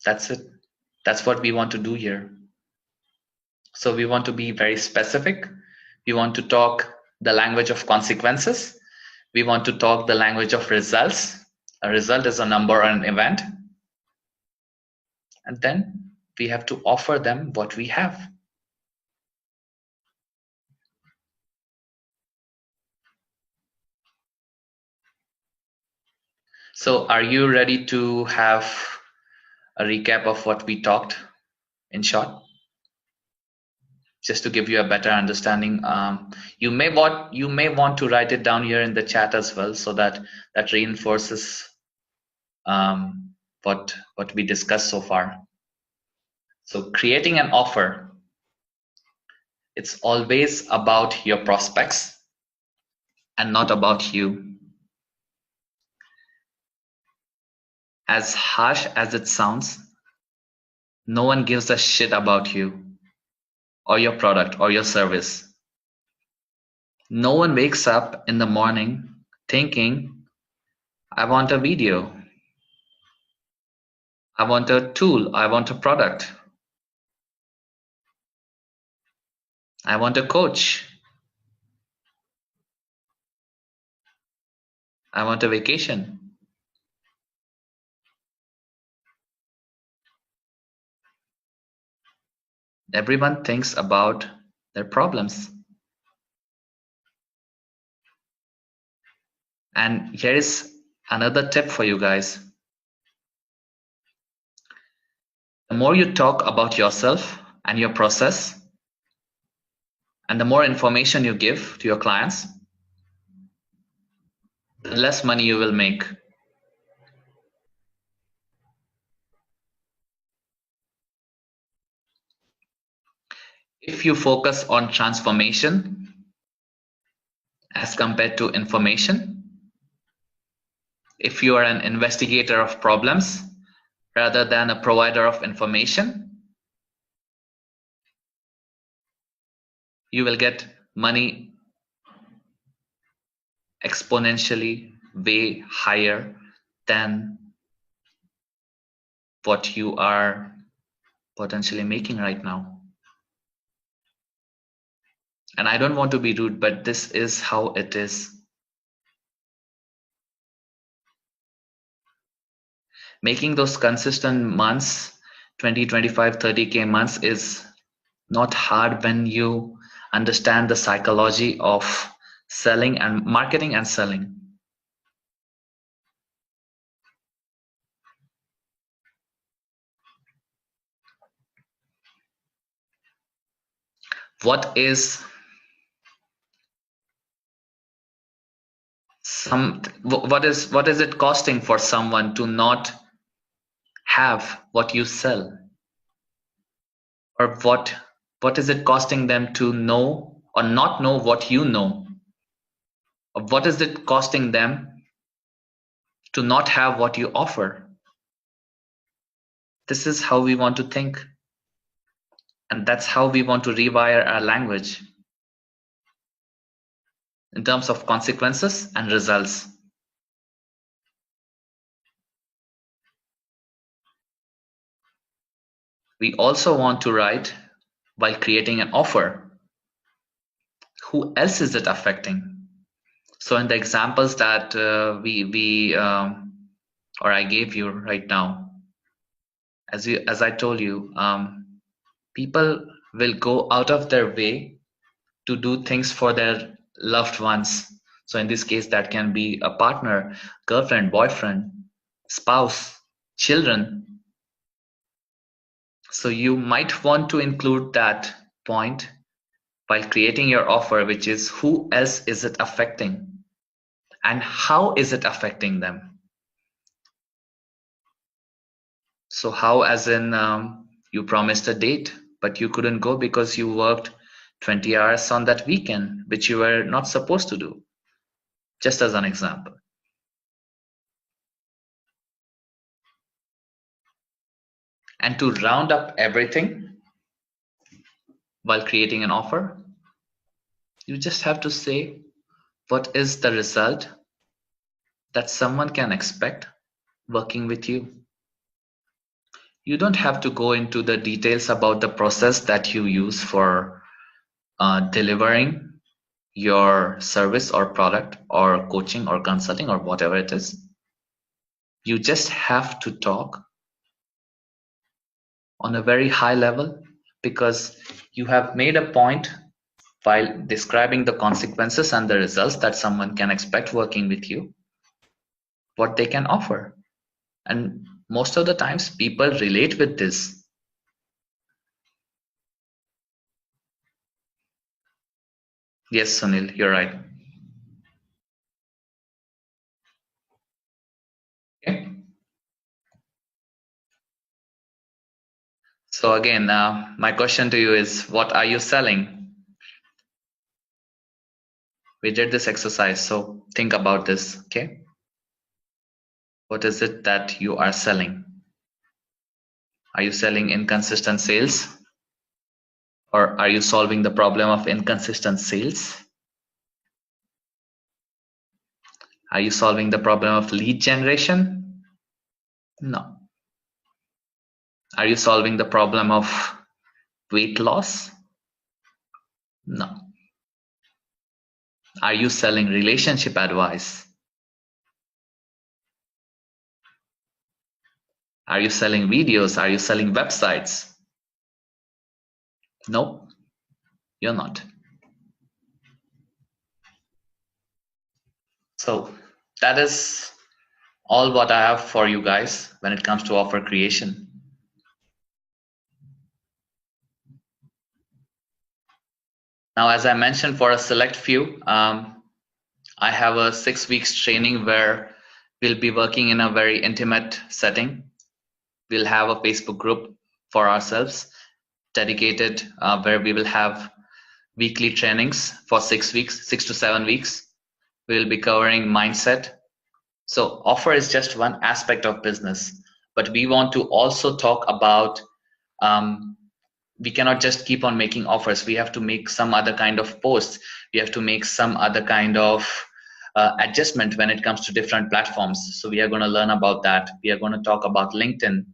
that's it. That's what we want to do here. So we want to be very specific. We want to talk the language of consequences. We want to talk the language of results. A result is a number or an event. And then we have to offer them what we have. So are you ready to have a recap of what we talked in short? Just to give you a better understanding, you may want to write it down here in the chat as well, so that reinforces what we discussed so far. So creating an offer, it's always about your prospects and not about you. As harsh as it sounds, no one gives a shit about you or your product or your service. No one wakes up in the morning thinking, I want a video, I want a tool, I want a product, I want a coach, I want a vacation. Everyone thinks about their problems. And here is another tip for you guys. The more you talk about yourself and your process, and the more information you give to your clients, the less money you will make. If you focus on transformation as compared to information, if you are an investigator of problems rather than a provider of information, you will get money exponentially way higher than what you are potentially making right now. And I don't want to be rude, but this is how it is. Making those consistent months, 20, 25, 30K months is not hard when you understand the psychology of selling and marketing and selling. What is it costing for someone to not have what you sell? Or what is it costing them to know or not know what you know? Or what is it costing them to not have what you offer? This is how we want to think. And that's how we want to rewire our language in terms of consequences and results. We also want to write while creating an offer. Who else is it affecting? So in the examples that I gave you right now, as I told you, people will go out of their way to do things for their loved ones. So in this case, that can be a partner, girlfriend, boyfriend, spouse, children. So you might want to include that point while creating your offer, which is who else is it affecting and how is it affecting them? So how, as in you promised a date, but you couldn't go because you worked 20 hours on that weekend, which you were not supposed to do, just as an example. And to round up everything while creating an offer, you just have to say, what is the result that someone can expect working with you? You don't have to go into the details about the process that you use for delivering your service or product or coaching or consulting or whatever it is. You just have to talk on a very high level because you have made a point while describing the consequences and the results that someone can expect working with you, what they can offer. And most of the times people relate with this. Yes, Sunil, you're right. Okay. So again, my question to you is, what are you selling? We did this exercise, so think about this, okay? What is it that you are selling? Are you selling inconsistent sales? Or are you solving the problem of inconsistent sales? Are you solving the problem of lead generation? No. Are you solving the problem of weight loss? No. Are you selling relationship advice? Are you selling videos? Are you selling websites? No, you're not. So that is all what I have for you guys when it comes to offer creation. Now, as I mentioned, for a select few, I have a 6 weeks training where we'll be working in a very intimate setting. We'll have a Facebook group for ourselves dedicated where we will have weekly trainings for 6 weeks, 6 to 7 weeks. We'll be covering mindset. So offer is just one aspect of business, but we want to also talk about we cannot just keep on making offers. We have to make some other kind of posts. We have to make some other kind of adjustment when it comes to different platforms. So we are going to learn about that. We are going to talk about LinkedIn.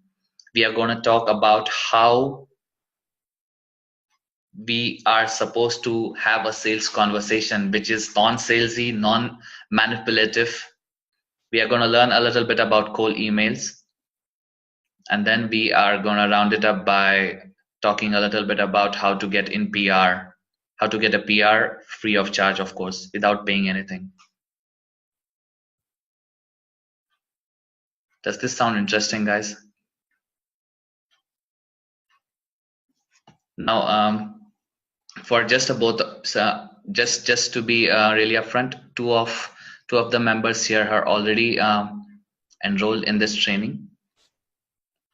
We are going to talk about how we are supposed to have a sales conversation, which is non-salesy, non-manipulative. We are going to learn a little bit about cold emails. And then we are going to round it up by talking a little bit about how to get in PR, how to get a PR free of charge, of course, without paying anything. Does this sound interesting, guys? Now, for just both, just to be really upfront, two of the members here are already enrolled in this training.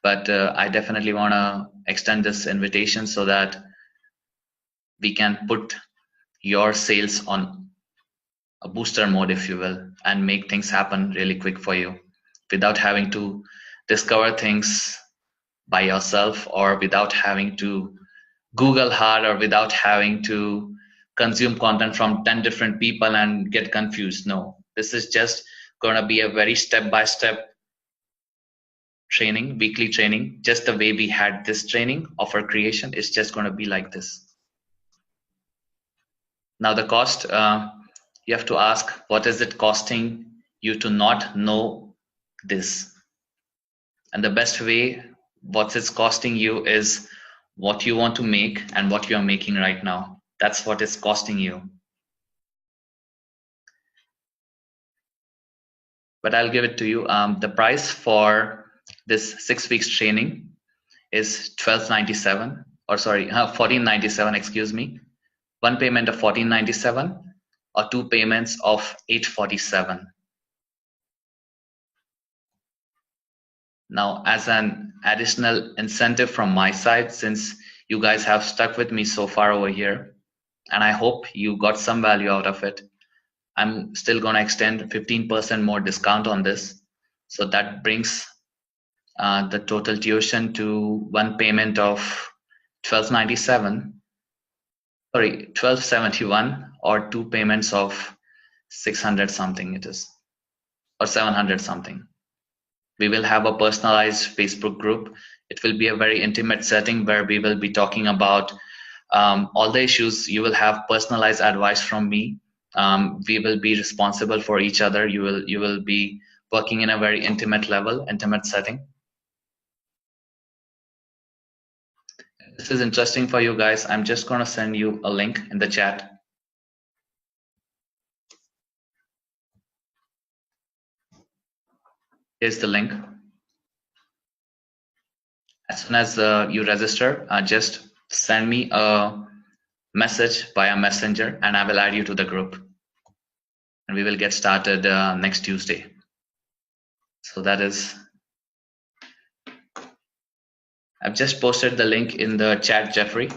But I definitely want to extend this invitation so that we can put your sales on a booster mode, if you will, and make things happen really quick for you without having to discover things by yourself, or without having to Google hard, or without having to consume content from 10 different people and get confused. No, this is just going to be a very step-by-step training, weekly training. Just the way we had this training, offer creation, is just going to be like this. Now the cost, you have to ask, what is it costing you to not know this? And the best way, what it's costing you is what you want to make and what you are making right now. That's what it's costing you. But I'll give it to you. The price for this 6 weeks training is $12.97, or sorry, $14.97, excuse me. One payment of $14.97 or two payments of $8.47. Now, as an additional incentive from my side, since you guys have stuck with me so far over here, and I hope you got some value out of it, I'm still going to extend 15% more discount on this. So that brings the total tuition to one payment of $12.97, sorry, $12.71, or two payments of 600 something it is, or 700 something. We will have a personalized Facebook group. It will be a very intimate setting where we will be talking about all the issues. You will have personalized advice from me. We will be responsible for each other. You will be working in a very intimate level, intimate setting. This is interesting for you guys. I'm just going to send you a link in the chat. Here's the link. As soon as you register, just send me a message via Messenger and I will add you to the group. And we will get started next Tuesday. So that is, I've just posted the link in the chat, Jeffrey.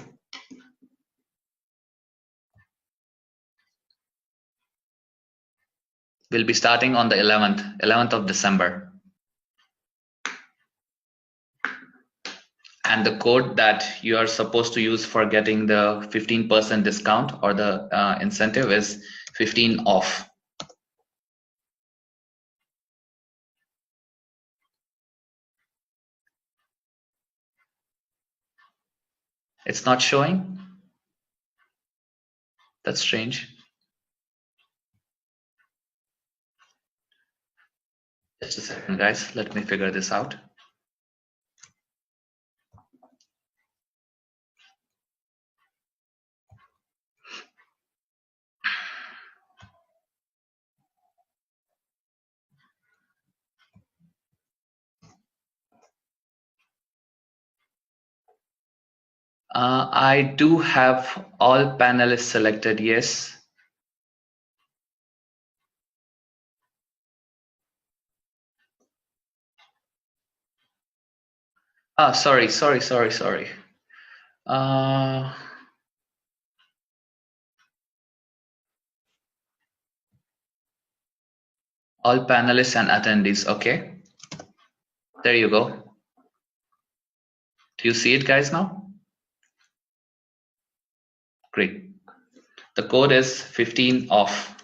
We'll be starting on the 11th of December. And the code that you are supposed to use for getting the 15% discount or the incentive is 15 off. It's not showing. That's strange. Just a second, guys. Let me figure this out. I do have all panelists selected, yes. Ah, sorry. All panelists and attendees, okay. There you go. Do you see it, guys, now? Great. The code is 15 off.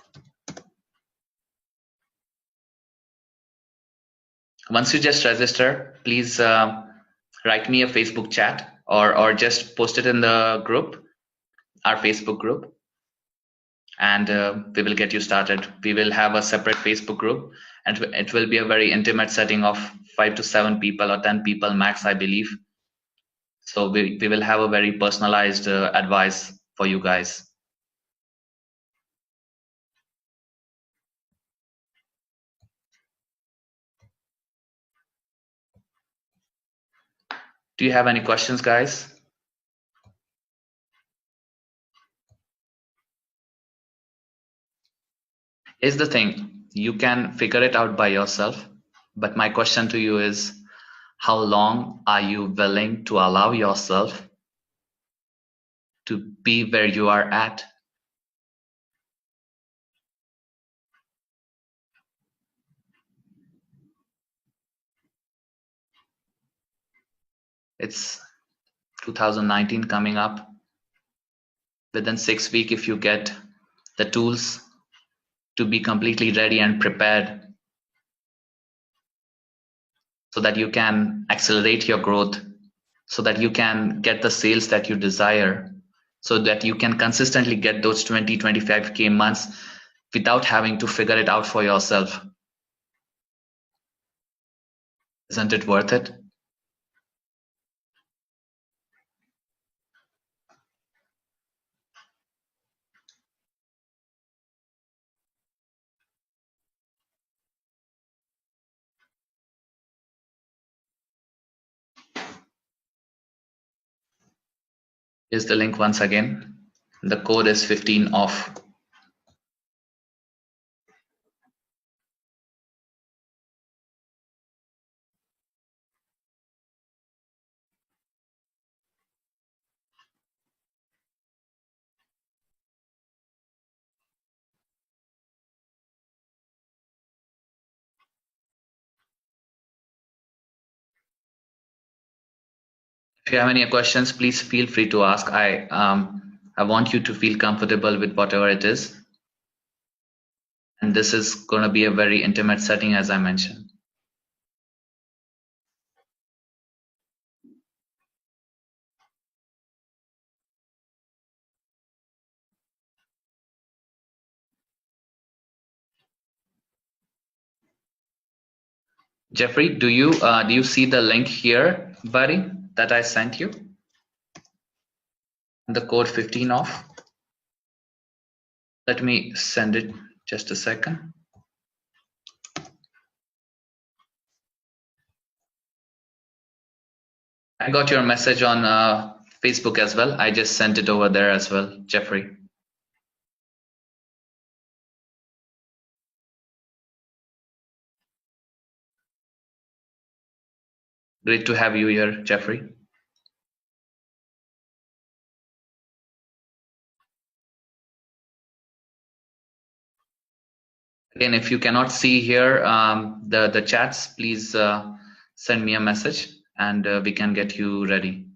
Once you just register, please write me a Facebook chat or just post it in the group, our Facebook group, and we will get you started. We will have a separate Facebook group, and it will be a very intimate setting of 5 to 7 people or 10 people max, I believe. So we will have a very personalized advice for you guys. Do you have any questions, guys? Here's the thing, you can figure it out by yourself, but my question to you is, how long are you willing to allow yourself to be where you are at? It's 2019 coming up. Within 6 weeks, if you get the tools to be completely ready and prepared so that you can accelerate your growth, so that you can get the sales that you desire, so that you can consistently get those 20-25K months without having to figure it out for yourself. Isn't it worth it? Here's the link once again. The code is 15 off. If you have any questions, please feel free to ask. I want you to feel comfortable with whatever it is. And this is going to be a very intimate setting, as I mentioned. Jeffrey, do you see the link here, buddy, that I sent you? The code 15 off. Let me send it just a second. I got your message on Facebook as well. I just sent it over there as well, Jeffrey. Great to have you here, Jeffrey. Again, if you cannot see here the chats, please send me a message and we can get you ready.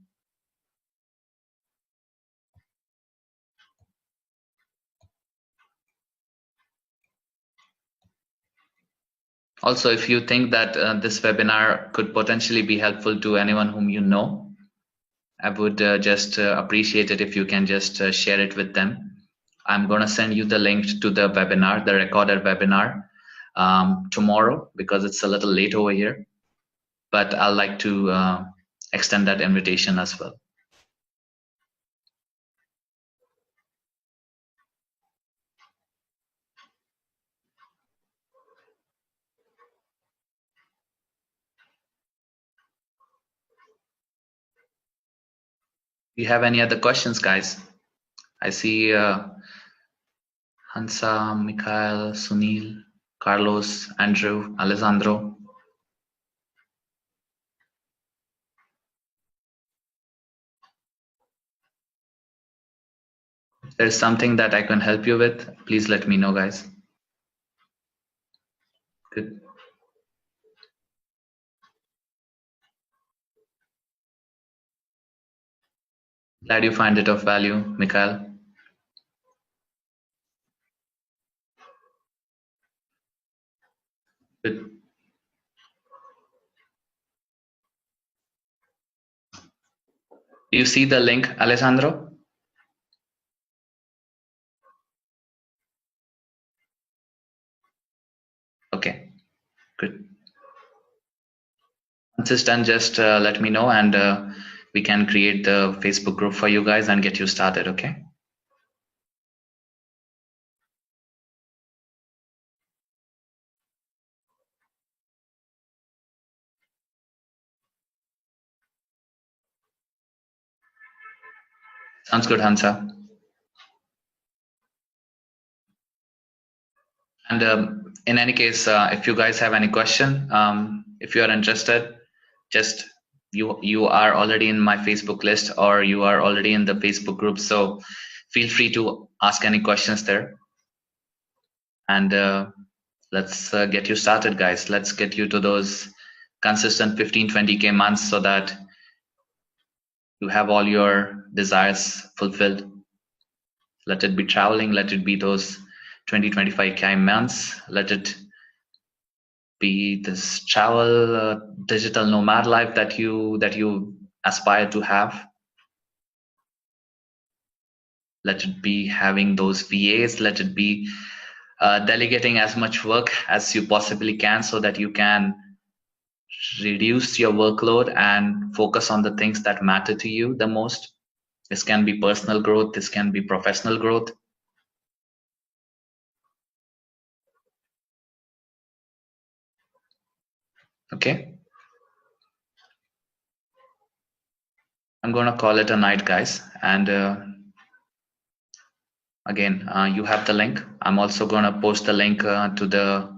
Also, if you think that this webinar could potentially be helpful to anyone whom you know, I would just appreciate it if you can just share it with them. I'm going to send you the link to the webinar, the recorded webinar, tomorrow, because it's a little late over here. But I'd like to extend that invitation as well. Do you have any other questions, guys? I see Hansa, Mikhail, Sunil, Carlos, Andrew, Alessandro. If there's something that I can help you with, please let me know, guys. Good. Glad you find it of value, Mikhail. Good. Do you see the link, Alessandro? Okay, good. Once it's done, just let me know, and we can create the Facebook group for you guys and get you started, okay? Sounds good, Hansa. And in any case, if you guys have any question, if you are interested, just you are already in my Facebook list or you are already in the Facebook group, so feel free to ask any questions there. And let's get you started, guys. Let's get you to those consistent 15-20K months so that you have all your desires fulfilled. Let it be traveling, let it be those 20-25K months, let it be this travel digital nomad life that you aspire to have. Let it be having those VAs, let it be delegating as much work as you possibly can so that you can reduce your workload and focus on the things that matter to you the most. This can be personal growth, this can be professional growth. Okay, I'm gonna call it a night, guys, and again, you have the link. I'm also gonna post the link to the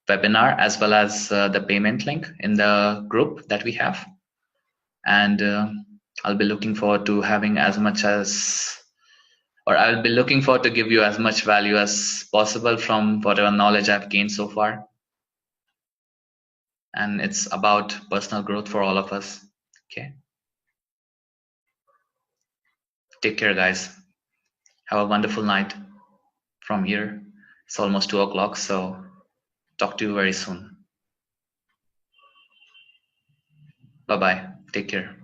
webinar as well as the payment link in the group that we have, and I'll be looking forward to having as much as, or I'll be looking forward to give you as much value as possible from whatever knowledge I've gained so far. And it's about personal growth for all of us. Okay, take care, guys. Have a wonderful night. From here it's almost 2 o'clock, so talk to you very soon. Bye bye, take care.